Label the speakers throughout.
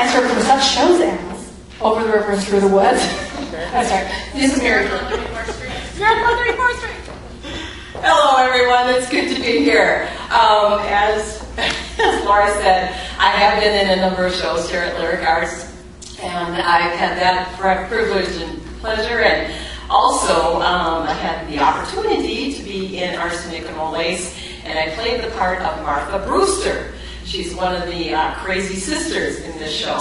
Speaker 1: recognize her from such shows as Over the River and Through the Woods. I'm sorry. This is Mary.
Speaker 2: Hello, everyone. It's good to be here. As Laura said, I have been in a number of shows here at Lyric Arts, and I've had that privilege and pleasure, and also I had the opportunity to be in Arsenic Old Lace, and I played the part of Martha Brewster. She's one of the crazy sisters in this show.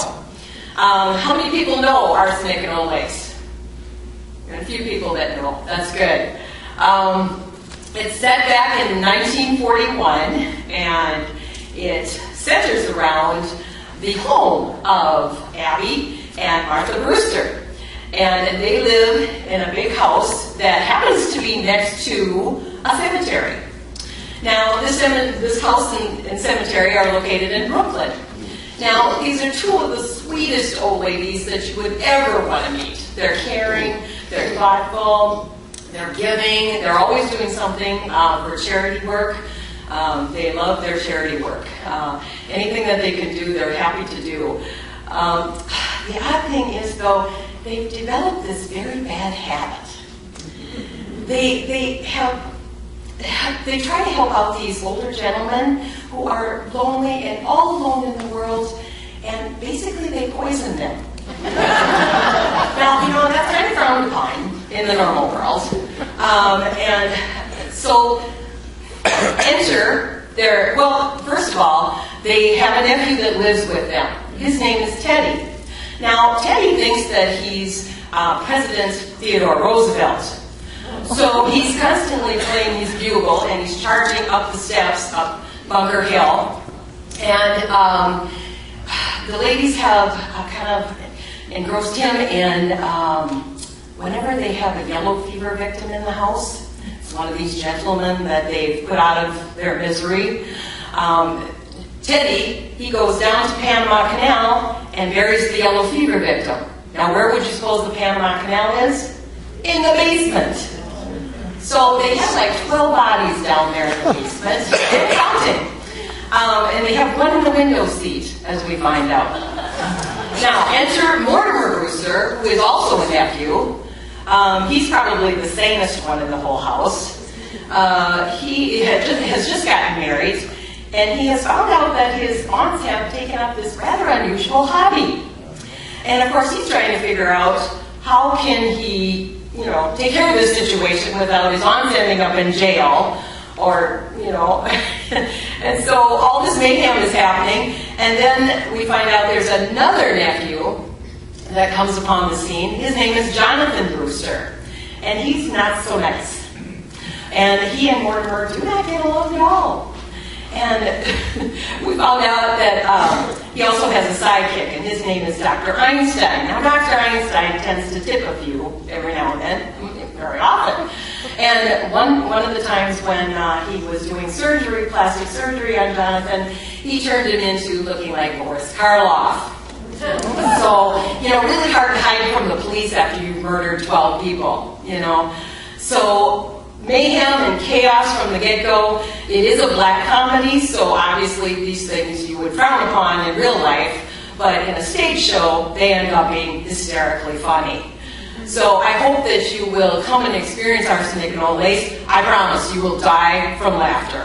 Speaker 2: How many people know Arsenic Old Lace? There are a few people that know. That's good. It's set back in 1941, and it centers around the home of Abby and Martha Brewster. And they live in a big house that happens to be next to a cemetery. Now, this house and cemetery are located in Brooklyn. Now, these are two of the sweetest old ladies that you would ever want to meet. They're caring, they're thoughtful, they're giving, they're always doing something for charity work. They love their charity work. Anything that they can do, they're happy to do. The odd thing is, though, they've developed this very bad habit. They try to help out these older gentlemen who are lonely and all alone in the world, and basically they poison them. Now, you know, that's kind of frowned upon in the normal world. And so, enter their, well, first of all, they have a nephew that lives with them. His name is Teddy. Now, Teddy thinks that he's President Theodore Roosevelt. So he's constantly playing his bugle, and he's charging up the steps up Bunker Hill. And the ladies have kind of engrossed him in whenever they have a yellow fever victim in the house. It's one of these gentlemen that they've put out of their misery. Teddy, he goes down to Panama Canal and buries the yellow fever victim. Now, where would you suppose the Panama Canal is? In the basement. So they have like 12 bodies down there in the basement, and counting. And they have one in the window seat, as we find out. Now, enter Mortimer Brewster, who is also a nephew. He's probably the sanest one in the whole house. He has just gotten married, and he has found out that his aunts have taken up this rather unusual hobby. And of course, he's trying to figure out how can he, you know, take care of this situation without his aunts ending up in jail, or, you know. And so all this mayhem is happening, and then we find out there's another nephew that comes upon the scene. His name is Jonathan Brewster, and he's not so nice. And he and Mortimer do not get along at all. And we found out that he also has a sidekick, and his name is Dr. Einstein. Now, Dr. Einstein tends to tip a few every now and then, very often. And one of the times when he was doing surgery, plastic surgery on Jonathan, he turned him into looking like Boris Karloff. So, you know, really hard to hide from the police after you've murdered 12 people, you know. So, mayhem and chaos from the get-go. It is a black comedy, so obviously these things you would frown upon in real life, but in a stage show, they end up being hysterically funny. So I hope that you will come and experience Arsenic Old Lace. I promise you will die from laughter.